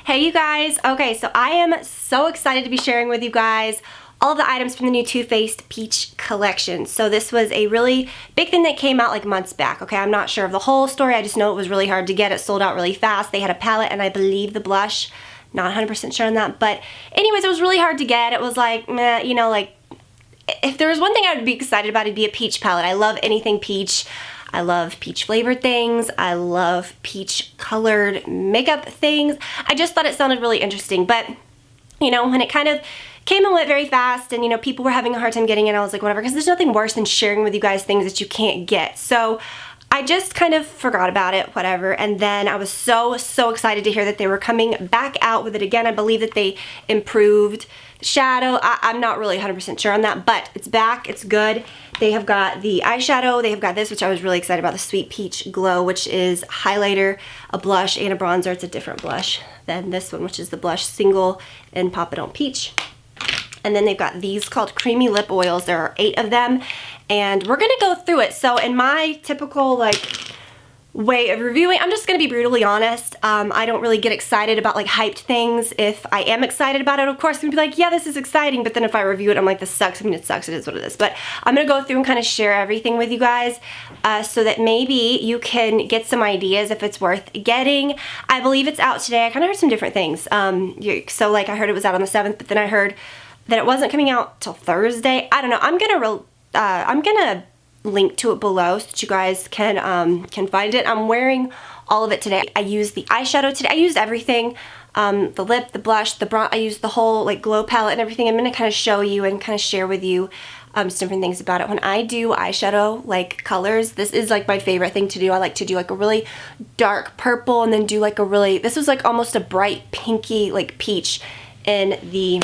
Hey you guys, okay, so I am so excited to be sharing with you guys all of the items from the new Too Faced Peach collection. So this was a really big thing that came out like months back, okay? I'm not sure of the whole story, I just know it was really hard to get. It sold out really fast. They had a palette and I believe the blush, not 100% sure on that, but anyways, it was really hard to get. It was like, meh, you know, like, if there was one thing I would be excited about, it'd be a peach palette. I love anything peach. I love peach flavored things. I love peach colored makeup things. I just thought it sounded really interesting, but you know, when it kind of came and went very fast and you know, people were having a hard time getting it, I was like, whatever, because there's nothing worse than sharing with you guys things that you can't get. So I just kind of forgot about it, whatever, and then I was so excited to hear that they were coming back out with it again. I believe that they improved the shadow. I'm not really 100% sure on that, but it's back, it's good. They have got the eyeshadow, they have got this, which I was really excited about, the Sweet Peach Glow, which is highlighter, a blush, and a bronzer. It's a different blush than this one, which is the blush single in Papa Peach. And then they've got these called Creamy Lip Oils. There are 8 of them, and we're gonna go through it. So in my typical like way of reviewing, I'm just gonna be brutally honest. I don't really get excited about like hyped things. If I am excited about it, of course, I'm gonna be like, yeah, this is exciting. But then if I review it, I'm like, this sucks. I mean, it sucks, it is what it is. But I'm gonna go through and kind of share everything with you guys so that maybe you can get some ideas if it's worth getting. I believe it's out today. I kind of heard some different things. So like I heard it was out on the 7th, but then I heard that it wasn't coming out till Thursday. I don't know. I'm gonna link to it below so that you guys can find it. I'm wearing all of it today. I used the eyeshadow today. I used everything. The lip, the blush, the bronze. I used the whole like glow palette and everything. I'm gonna kind of show you and kind of share with you some different things about it. When I do eyeshadow like colors, this is like my favorite thing to do. I like to do like a really dark purple and then do like a really, this was like almost a bright pinky like peach in the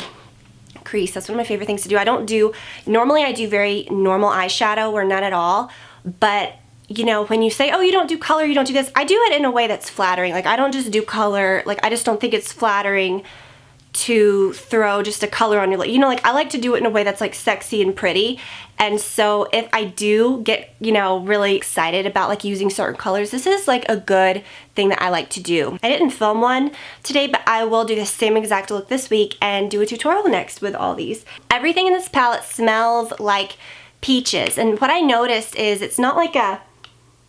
crease. That's one of my favorite things to do. Normally I do very normal eyeshadow or none at all, but you know, when you say, oh, you don't do color, you don't do this, I do it in a way that's flattering. Like I don't just do color, like I just don't think it's flattering to throw just a color on your lip. You know, like I like to do it in a way that's like sexy and pretty. And so if I do get, you know, really excited about like using certain colors, this is like a good thing that I like to do. I didn't film one today, but I will do the same exact look this week and do a tutorial next with all these. Everything in this palette smells like peaches. And what I noticed is it's not like a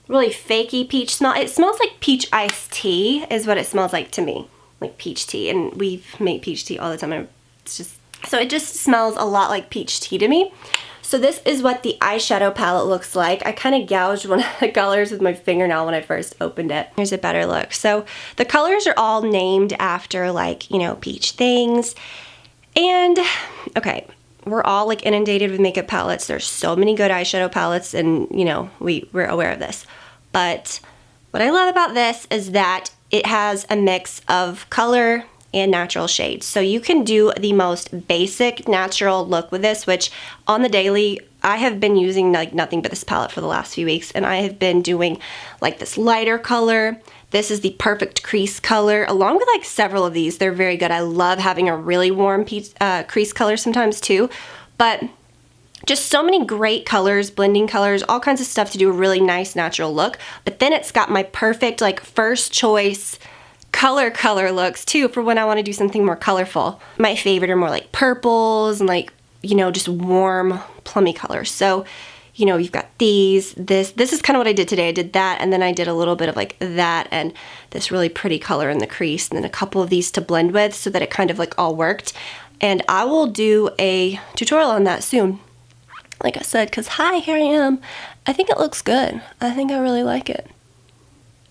really fakey peach smell. It smells like peach iced tea is what it smells like to me. Like peach tea, and we make peach tea all the time. So it just smells a lot like peach tea to me. So this is what the eyeshadow palette looks like. I kind of gouged one of the colors with my fingernail when I first opened it. Here's a better look. So the colors are all named after like, you know, peach things. And okay, we're all like inundated with makeup palettes. There's so many good eyeshadow palettes and you know, we're aware of this. But what I love about this is that it has a mix of color and natural shades. So you can do the most basic natural look with this, which on the daily, I have been using like nothing but this palette for the last few weeks, and I have been doing like this lighter color. This is the perfect crease color, along with like several of these. They're very good. I love having a really warm crease color sometimes too, but just so many great colors, blending colors, all kinds of stuff to do a really nice natural look. But then it's got my perfect like first choice color looks too for when I want to do something more colorful. My favorite are more like purples and like, you know, just warm plummy colors. So, you know, you've got these, this is kind of what I did today. I did that, and then I did a little bit of like that and this really pretty color in the crease, and then a couple of these to blend with so that it kind of like all worked. And I will do a tutorial on that soon. Like I said, because hi, here I am. I think it looks good. I think I really like it.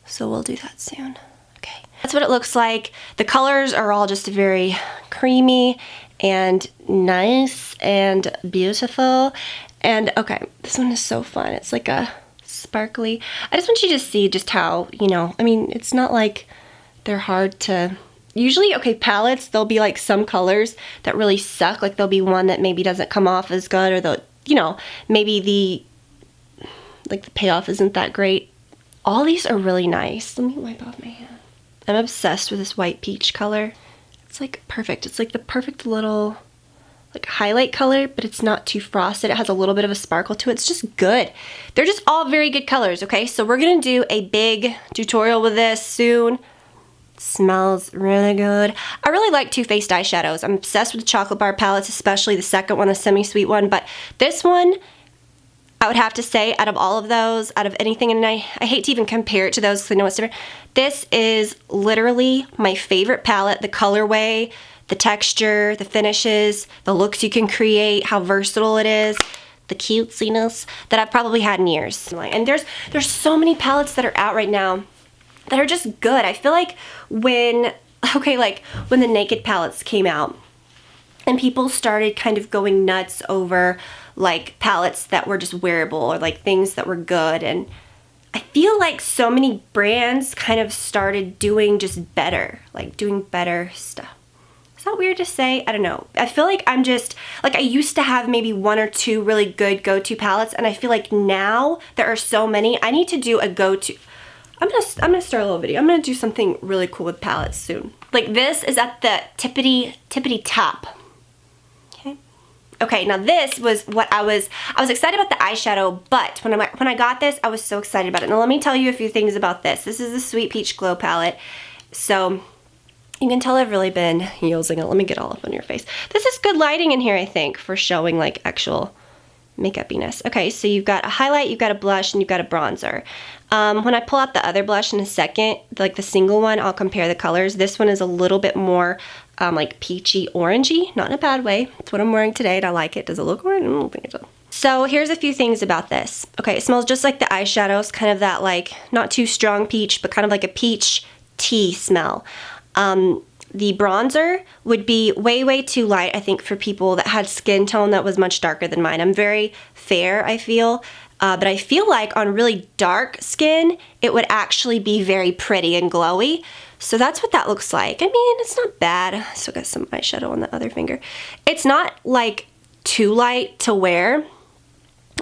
So we'll do that soon. Okay. That's what it looks like. The colors are all just very creamy and nice and beautiful. And okay, this one is so fun. It's like a sparkly. I just want you to see just how, you know, I mean, it's not like they're hard to... Usually, okay, palettes, there'll be like some colors that really suck. Like there'll be one that maybe doesn't come off as good, or the, you know, maybe the payoff isn't that great. All these are really nice. Let me wipe off my hand. I'm obsessed with this white peach color. It's like perfect. It's like the perfect little like highlight color, but it's not too frosted. It has a little bit of a sparkle to it. It's just good. They're just all very good colors, okay? So we're gonna do a big tutorial with this soon. Smells really good. I really like Too Faced eyeshadows. I'm obsessed with the chocolate bar palettes, especially the second one, the semi-sweet one. But this one, I would have to say, out of all of those, out of anything, and I hate to even compare it to those because I know it's different. This is literally my favorite palette. The colorway, the texture, the finishes, the looks you can create, how versatile it is, the cutesiness that I've probably had in years. And there's so many palettes that are out right now that are just good. I feel like when the Naked palettes came out and people started kind of going nuts over like palettes that were just wearable or like things that were good, and I feel like so many brands kind of started doing just better, like doing better stuff. Is that weird to say? I don't know. I feel like I'm just, like I used to have maybe one or two really good go-to palettes, and I feel like now there are so many. I need to do a go-to. I'm gonna start a little video. I'm gonna do something really cool with palettes soon. Like this is at the tippity top. Okay, now this was what I was excited about the eyeshadow, but when I got this, I was so excited about it. Now let me tell you a few things about this. This is the Sweet Peach Glow palette. So you can tell I've really been using it. Let me get all up on your face. This is good lighting in here, I think, for showing like actual makeup-iness. Okay, so you've got a highlight, you've got a blush, and you've got a bronzer. When I pull out the other blush in a second, like the single one, I'll compare the colors. This one is a little bit more like peachy orangey, not in a bad way. That's what I'm wearing today and I like it. Does it look orange? I don't think it does. So here's a few things about this. Okay, it smells just like the eyeshadows, kind of that like not too strong peach, but kind of like a peach tea smell. The bronzer would be way too light, I think, for people that had skin tone that was much darker than mine. I'm very fair, I feel. But I feel like on really dark skin, it would actually be very pretty and glowy. So that's what that looks like. I mean, it's not bad. I still got some eyeshadow on the other finger. It's not like too light to wear,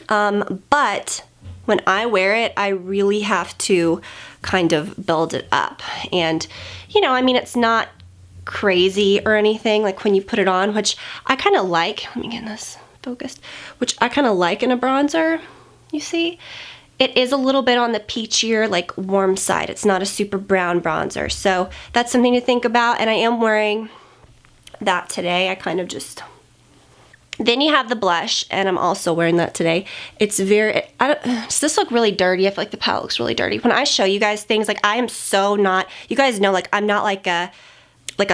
but when I wear it, I really have to kind of build it up. And, you know, I mean, it's not crazy or anything like when you put it on, which I kind of like. Let me get this focused. Which I kind of like in a bronzer. You see, it is a little bit on the peachier, like warm side. It's not a super brown bronzer, so that's something to think about. And I am wearing that today. I kind of just. Then you have the blush, and I'm also wearing that today. It's very. Does this look really dirty? I feel like the palette looks really dirty. When I show you guys things, like I am so not. You guys know, like I'm not like a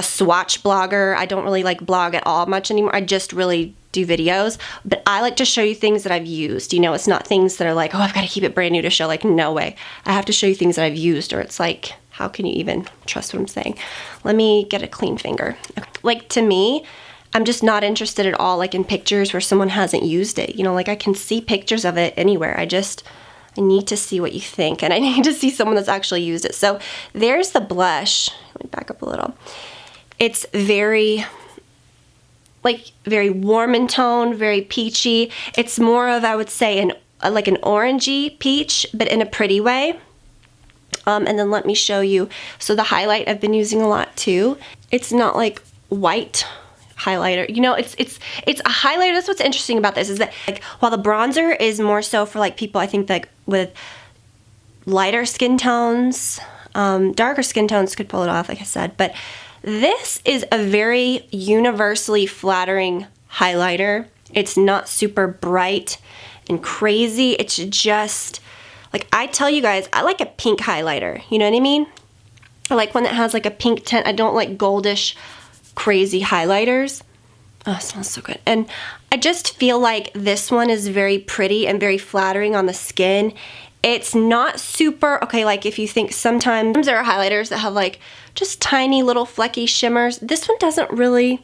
swatch blogger. I don't really like blog at all much anymore. I just really do videos, but I like to show you things that I've used. You know, it's not things that are like, oh, I've got to keep it brand new to show. Like, no way. I have to show you things that I've used, or it's like, how can you even trust what I'm saying? Let me get a clean finger. Okay. Like, to me, I'm just not interested at all, like in pictures where someone hasn't used it. You know, like I can see pictures of it anywhere. I need to see what you think, and I need to see someone that's actually used it. So there's the blush. Let me back up a little. It's very warm in tone, very peachy. It's more of, I would say, like an orangey peach, but in a pretty way. And then let me show you. So the highlight I've been using a lot too. It's not like white highlighter. You know, it's a highlighter. That's what's interesting about this, is that like while the bronzer is more so for like people, I think, like with lighter skin tones, darker skin tones could pull it off, like I said, but this is a very universally flattering highlighter. It's not super bright and crazy. It's just, like I tell you guys, I like a pink highlighter. You know what I mean? I like one that has like a pink tint. I don't like goldish, crazy highlighters. Oh, it smells so good. And I just feel like this one is very pretty and very flattering on the skin. It's not super, okay, like if you think sometimes there are highlighters that have like just tiny little flecky shimmers. This one doesn't really,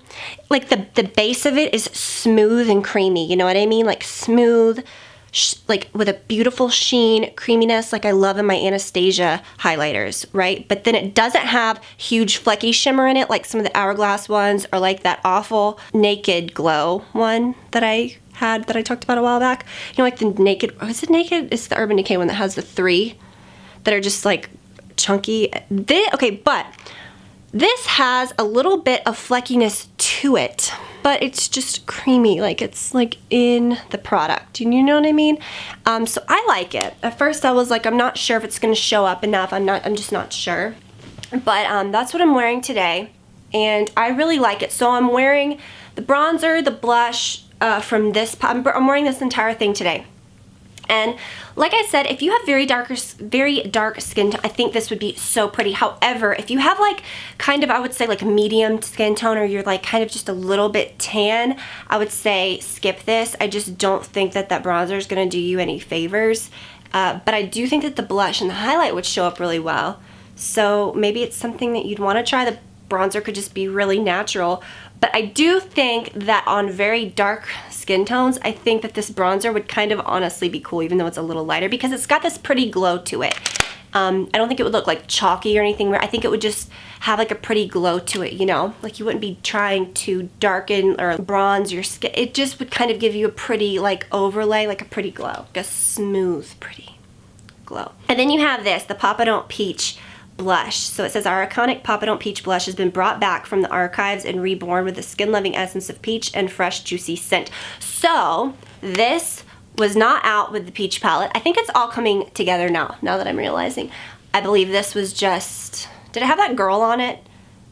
like the base of it is smooth and creamy, you know what I mean? Like smooth, like with a beautiful sheen, creaminess, like I love in my Anastasia highlighters, right? But then it doesn't have huge flecky shimmer in it like some of the Hourglass ones, or like that awful Naked Glow one that I had that I talked about a while back. You know, like the Naked, is it Naked? It's the Urban Decay one that has the 3 that are just like chunky. Okay, but this has a little bit of fleckiness to it, but it's just creamy, like it's like in the product, you know what I mean? So I like it. At first I was like, I'm not sure if it's gonna show up enough. I'm just not sure. But that's what I'm wearing today, and I really like it. So I'm wearing the bronzer, the blush from this, I'm wearing this entire thing today. And like I said, if you have very dark skin tone, I think this would be so pretty. However, if you have like kind of, I would say like medium skin tone, or you're like kind of just a little bit tan, I would say skip this. I just don't think that that bronzer is going to do you any favors. But I do think that the blush and the highlight would show up really well. So maybe it's something that you'd want to try. The bronzer could just be really natural. But I do think that on very dark skin tones, I think that this bronzer would kind of honestly be cool, even though it's a little lighter, because it's got this pretty glow to it. I don't think it would look like chalky or anything. I think it would just have like a pretty glow to it, you know? Like you wouldn't be trying to darken or bronze your skin. It just would kind of give you a pretty like overlay, like a pretty glow. Like a smooth, pretty glow. And then you have this, the Papa Don't Peach blush. So it says, our iconic Papa Don't Peach blush has been brought back from the archives and reborn with the skin-loving essence of peach and fresh, juicy scent. So this was not out with the peach palette. I think it's all coming together now that I'm realizing. I believe this was just, did it have that girl on it?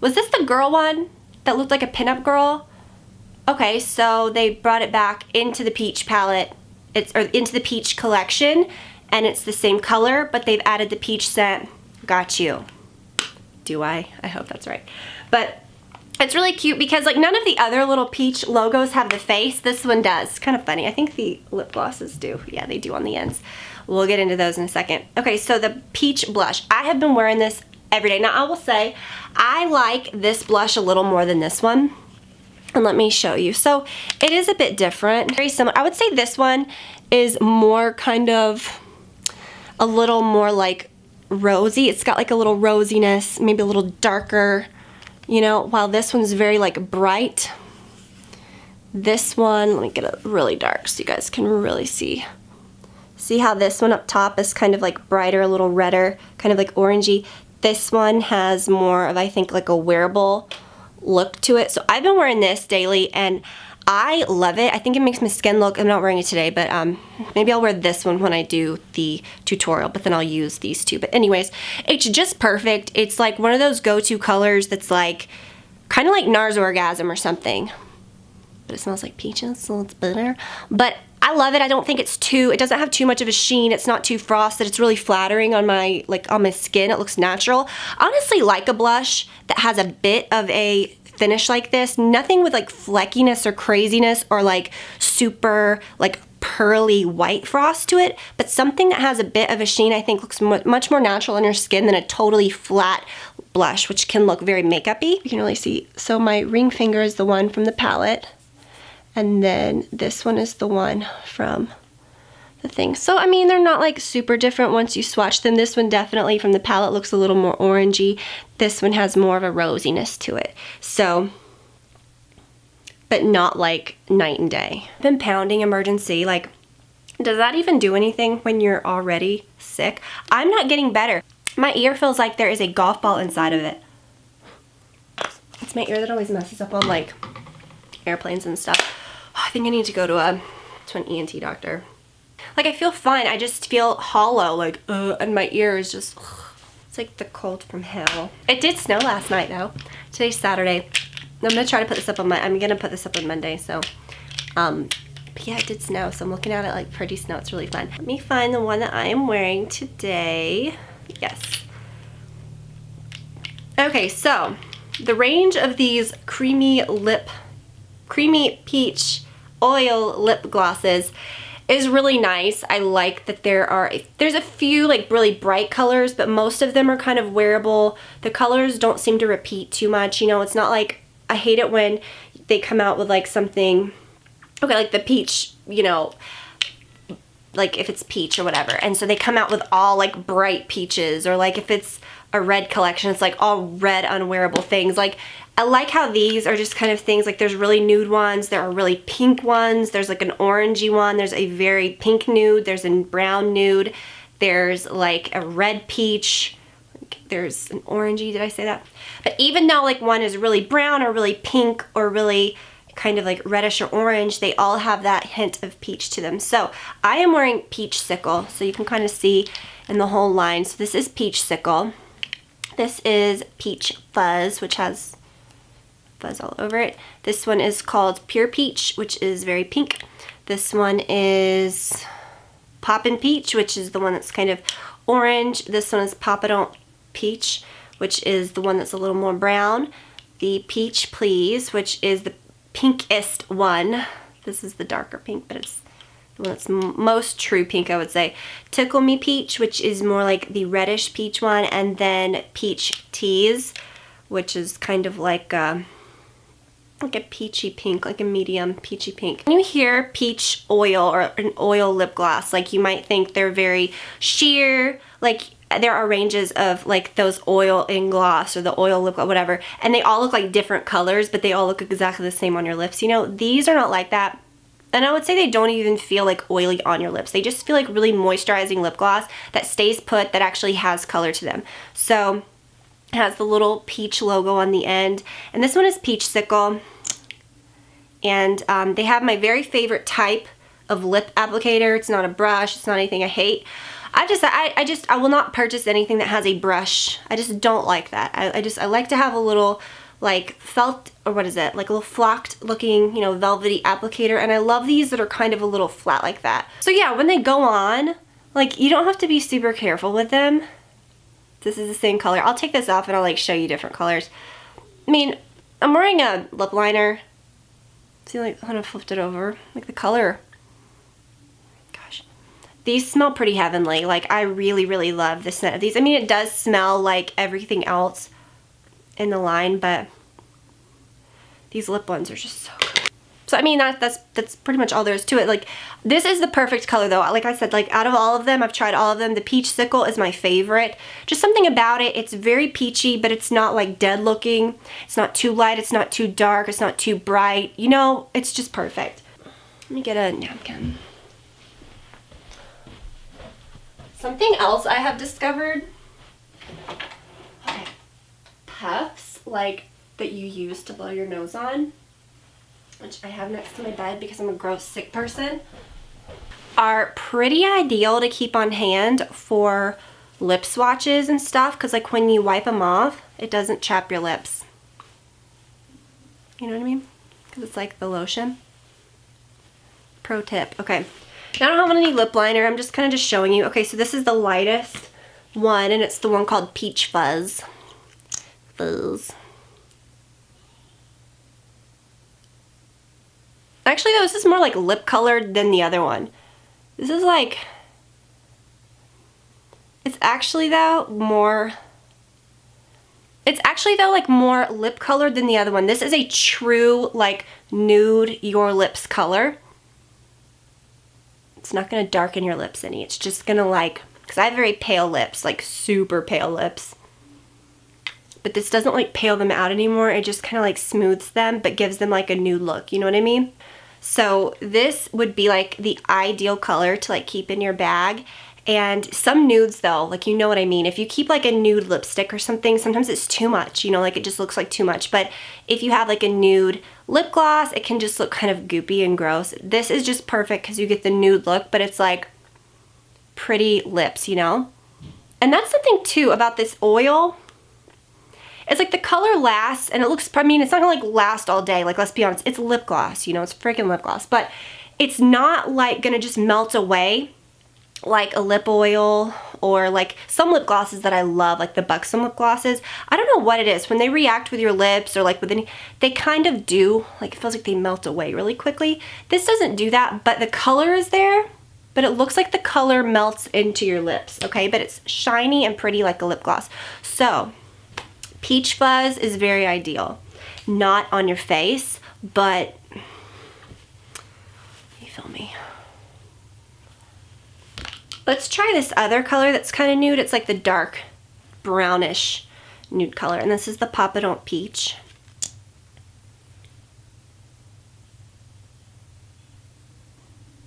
Was this the girl one that looked like a pinup girl? Okay, so they brought it back into the peach palette, or into the peach collection, and it's the same color, but they've added the peach scent. Got you. Do I? I hope that's right. But it's really cute because like none of the other little peach logos have the face. This one does. Kind of funny. I think the lip glosses do. Yeah, they do on the ends. We'll get into those in a second. Okay, so the peach blush. I have been wearing this every day. Now I will say I like this blush a little more than this one. And let me show you. So it is a bit different. Very similar. I would say this one is more kind of a little more like rosy. It's got like a little rosiness, maybe a little darker, you know, while this one's very like bright. This one, let me get it really dark so you guys can really see. See how this one up top is kind of like brighter, a little redder, kind of like orangey. This one has more of, I think, like a wearable look to it. So I've been wearing this daily and I love it. I think it makes my skin look, I'm not wearing it today, but maybe I'll wear this one when I do the tutorial, but then I'll use these two. But anyways, it's just perfect. It's like one of those go-to colors that's like, kind of like NARS Orgasm or something. But it smells like peaches, so it's better. But I love it. I don't think it's too, it doesn't have too much of a sheen. It's not too frosted. It's really flattering on my, like on my skin. It looks natural. I honestly like a blush that has a bit of a finish like this. Nothing with like fleckiness or craziness or like super like pearly white frost to it, but something that has a bit of a sheen I think looks much more natural on your skin than a totally flat blush, which can look very makeup-y. You can really see. So my ring finger is the one from the palette, and then this one is the one from the thing. So I mean, they're not like super different once you swatch them. This one definitely from the palette looks a little more orangey. This one has more of a rosiness to it. So, but not like night and day. I've been pounding Emergency. Like, does that even do anything when you're already sick? I'm not getting better. My ear feels like there is a golf ball inside of it. It's my ear that always messes up on like airplanes and stuff. Oh, I think I need to go to an ENT doctor. Like I feel fine, I just feel hollow, like, and my ear is just, it's like the cold from hell. It did snow last night though. Today's Saturday. I'm gonna try to put this up on I'm gonna put this up on Monday, so, but yeah, it did snow, so I'm looking at it like pretty snow. It's really fun. Let me find the one that I am wearing today. Yes. Okay, so the range of these creamy peach oil lip glosses is really nice. I like that there's a few like really bright colors, but most of them are kind of wearable. The colors don't seem to repeat too much. You know, it's not like, I hate it when they come out with like something, okay, like the peach, you know, like if it's peach or whatever. And so they come out with all like bright peaches, or like if it's a red collection, it's like all red unwearable things. Like I like how these are just kind of things, like there's really nude ones, there are really pink ones, there's like an orangey one, there's a very pink nude, there's a brown nude, there's like a red peach, there's an orangey, did I say that? But even though like one is really brown or really pink or really kind of like reddish or orange, they all have that hint of peach to them. So I am wearing Peach Sickle, so you can kind of see in the whole line. So this is Peach Sickle. This is Peach Fuzz, which has fuzz all over it. This one is called Pure Peach, which is very pink. This one is Poppin' Peach, which is the one that's kind of orange. This one is Papadon Peach, which is the one that's a little more brown. The Peach Please, which is the pinkest one. This is the darker pink, but it's the one that's most true pink, I would say. Tickle Me Peach, which is more like the reddish peach one, and then Peach Tease, which is kind of like a peachy pink, like a medium peachy pink. When you hear peach oil or an oil lip gloss, like you might think they're very sheer, like there are ranges of like those oil in gloss or the oil lip gloss, whatever, and they all look like different colors, but they all look exactly the same on your lips. You know, these are not like that. And I would say they don't even feel like oily on your lips. They just feel like really moisturizing lip gloss that stays put, that actually has color to them. So it has the little peach logo on the end. And this one is Peach Sickle. And they have my very favorite type of lip applicator. It's not a brush. It's not anything I hate. I will not purchase anything that has a brush. I just don't like that. I like to have a little like felt, or what is it? Like a little flocked looking, you know, velvety applicator. And I love these that are kind of a little flat like that. So yeah, when they go on, like you don't have to be super careful with them. This is the same color. I'll take this off and I'll like show you different colors. I mean, I'm wearing a lip liner. See, like, when I flipped it over, like the color. Gosh. These smell pretty heavenly. Like, I really, really love the scent of these. I mean, it does smell like everything else in the line, but these lip ones are just so good. So, I mean, that's pretty much all there is to it. Like, this is the perfect color, though. Like I said, like, out of all of them, I've tried all of them. The Peach Sickle is my favorite. Just something about it. It's very peachy, but it's not, like, dead looking. It's not too light. It's not too dark. It's not too bright. You know, it's just perfect. Let me get a napkin. Something else I have discovered. Okay. Puffs, like, that you use to blow your nose on, which I have next to my bed because I'm a gross sick person, are pretty ideal to keep on hand for lip swatches and stuff, because like when you wipe them off, it doesn't chap your lips. You know what I mean? Because it's like the lotion. Pro tip. Okay. Now I don't have any lip liner. I'm just kind of just showing you. Okay, so this is the lightest one, and it's the one called Peach Fuzz. Fuzz. Actually, though, this is more like lip colored than the other one. This is like, it's actually though like more lip colored than the other one. This is a true like nude your lips color. It's not gonna darken your lips any. It's just gonna like, because I have very pale lips, like super pale lips. But this doesn't like pale them out anymore. It just kind of like smooths them, but gives them like a nude look. You know what I mean? So this would be like the ideal color to like keep in your bag. And some nudes though, like you know what I mean. If you keep like a nude lipstick or something, sometimes it's too much, you know, like it just looks like too much. But if you have like a nude lip gloss, it can just look kind of goopy and gross. This is just perfect because you get the nude look, but it's like pretty lips, you know? And that's something too about this oil. It's like the color lasts, and it looks, I mean, it's not gonna like last all day, like let's be honest, it's lip gloss, you know, it's freaking lip gloss, but it's not like gonna just melt away like a lip oil or like some lip glosses that I love, like the Buxom lip glosses. I don't know what it is, when they react with your lips or like with any, they kind of do, like it feels like they melt away really quickly. This doesn't do that, but the color is there, but it looks like the color melts into your lips, okay? But it's shiny and pretty like a lip gloss. So, Peach Fuzz is very ideal. Not on your face, but you feel me. Let's try this other color that's kind of nude. It's like the dark brownish nude color, and this is the Papadon Peach.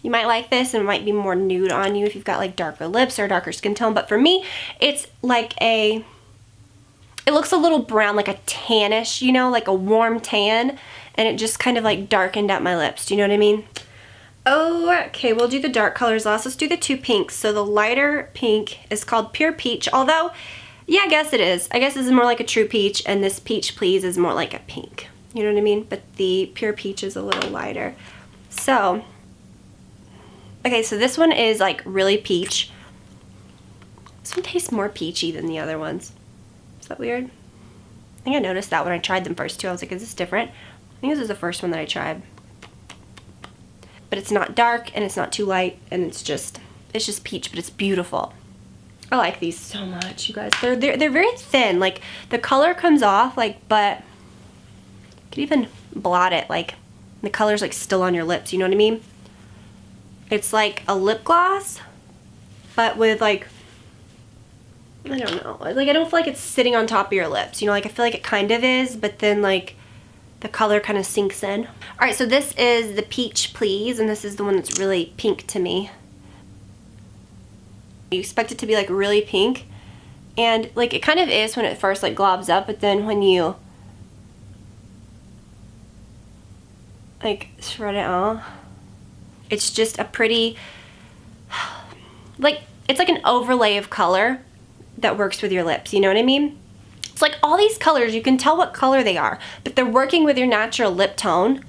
You might like this, and it might be more nude on you if you've got like darker lips or darker skin tone, but for me, it's like a, it looks a little brown, like a tannish, you know, like a warm tan, and it just kind of like darkened out my lips. Do you know what I mean? Okay, we'll do the dark colors last. Let's do the two pinks. So the lighter pink is called Pure Peach, although Yeah, I guess it is. I guess this is more like a true peach, and this Peach Please is more like a pink. You know what I mean? But the pure peach is a little lighter. So, okay, so this one is like really peach. This one tastes more peachy than the other ones. Is that weird? I think I noticed that when I tried them first too. I was like, is this different? I think this is the first one that I tried. But it's not dark and it's not too light, and it's just peach, but it's beautiful. I like these so much, you guys. They're very thin. Like the color comes off, like, but you could even blot it, like the color's like still on your lips, you know what I mean? It's like a lip gloss, but with like, I don't know, like I don't feel like it's sitting on top of your lips, you know, like I feel like it kind of is, but then like the color kind of sinks in. All right, so this is the Peach Please, and this is the one that's really pink to me. You expect it to be like really pink, and like it kind of is when it first like globs up, but then when you like spread it out, it's just a pretty, like, it's like an overlay of color that works with your lips, you know what I mean? It's like all these colors, you can tell what color they are, but they're working with your natural lip tone.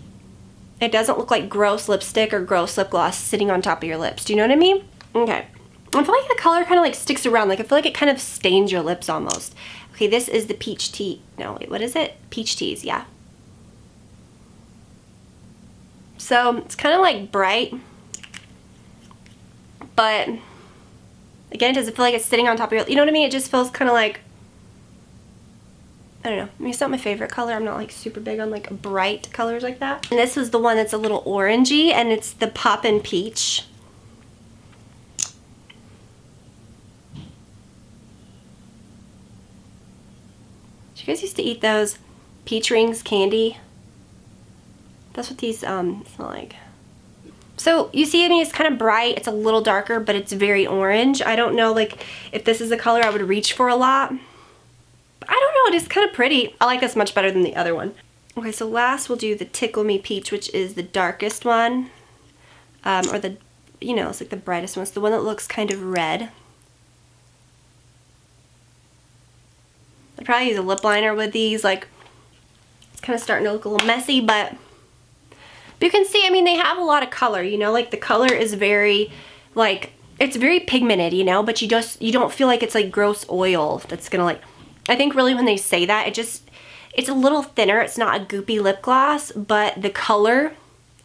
It doesn't look like gross lipstick or gross lip gloss sitting on top of your lips. Do you know what I mean? Okay. I feel like the color kind of like sticks around. Like I feel like it kind of stains your lips almost. Okay, this is the Peach Tea. No, wait, what is it? Peach Teas, yeah. So it's kind of like bright, but again, it doesn't feel like it's sitting on top of your, you know what I mean? It just feels kind of like, I don't know. I mean, it's not my favorite color. I'm not like super big on like bright colors like that. And this was the one that's a little orangey, and it's the Poppin' Peach. You guys used to eat those peach rings candy? That's what these smell like. So you see, I mean, it's kind of bright. It's a little darker, but it's very orange. I don't know, like, if this is a color I would reach for a lot. But I don't know, it is kind of pretty. I like this much better than the other one. Okay, so last we'll do the Tickle Me Peach, which is the darkest one. Or the, you know, it's like the brightest one. It's the one that looks kind of red. I'd probably use a lip liner with these. Like, it's kind of starting to look a little messy, but you can see, I mean, they have a lot of color, you know, like the color is very, like, it's very pigmented, you know, but you don't feel like it's like gross oil that's gonna like, I think really when they say that, it's a little thinner. It's not a goopy lip gloss, but the color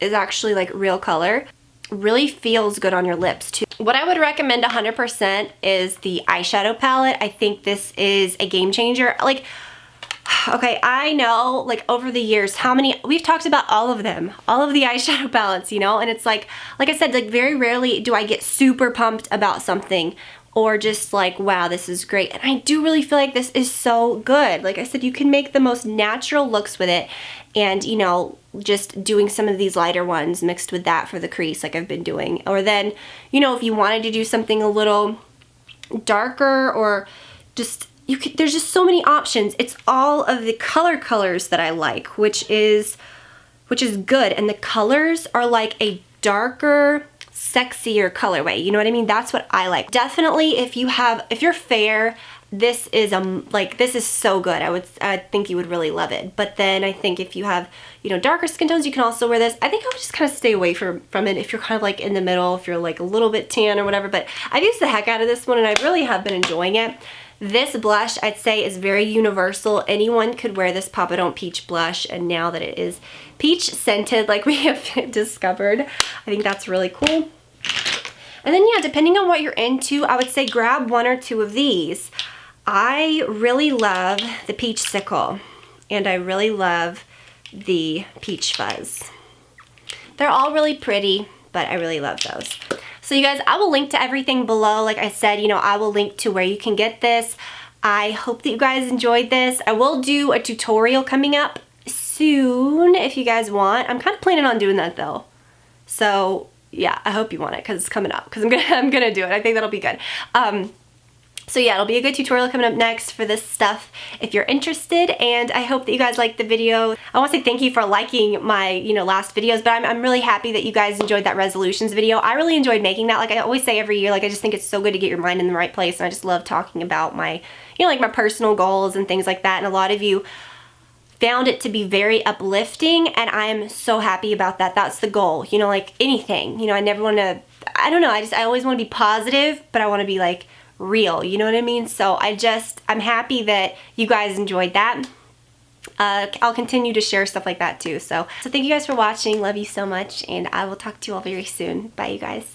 is actually like real color. Really feels good on your lips too. What I would recommend 100% is the eyeshadow palette. I think this is a game changer. Like, okay, I know, like, over the years, how many, we've talked about all of them, all of the eyeshadow palettes, you know, and it's like I said, like, very rarely do I get super pumped about something or just like, wow, this is great. And I do really feel like this is so good. Like I said, you can make the most natural looks with it, and, you know, just doing some of these lighter ones mixed with that for the crease like I've been doing. Or then, you know, if you wanted to do something a little darker, or just, there's just so many options. It's all of the colors that I like, which is good. And the colors are like a darker, sexier colorway. You know what I mean? That's what I like. Definitely if you're fair, this is this is so good. I think you would really love it. But then I think if you have, you know, darker skin tones, you can also wear this. I think I would just kind of stay away from it if you're kind of like in the middle, if you're like a little bit tan or whatever. But I've used the heck out of this one, and I really have been enjoying it. This blush, I'd say, is very universal. Anyone could wear this Papa Don't Peach blush, and now that it is peach scented like we have discovered, I think that's really cool. And then, yeah, depending on what you're into, I would say grab one or two of these. I really love the Peach Sickle, and I really love the Peach Fuzz. They're all really pretty, but I really love those. So you guys, I will link to everything below. Like I said, you know, I will link to where you can get this. I hope that you guys enjoyed this. I will do a tutorial coming up soon if you guys want. I'm kind of planning on doing that though. So yeah, I hope you want it because it's coming up, because I'm gonna do it. I think that'll be good. So yeah, it'll be a good tutorial coming up next for this stuff if you're interested, and I hope that you guys liked the video. I want to say thank you for liking my, last videos, but I'm really happy that you guys enjoyed that resolutions video. I really enjoyed making that. Like I always say every year, like I just think it's so good to get your mind in the right place, and I just love talking about my, like my personal goals and things like that, and a lot of you found it to be very uplifting, and I'm so happy about that. That's the goal, like anything, I never want to, I don't know, I always want to be positive, but I want to be like real, you know what I mean? So I'm happy that you guys enjoyed that. I'll continue to share stuff like that too. So thank you guys for watching. Love you so much, and I will talk to you all very soon. Bye, you guys.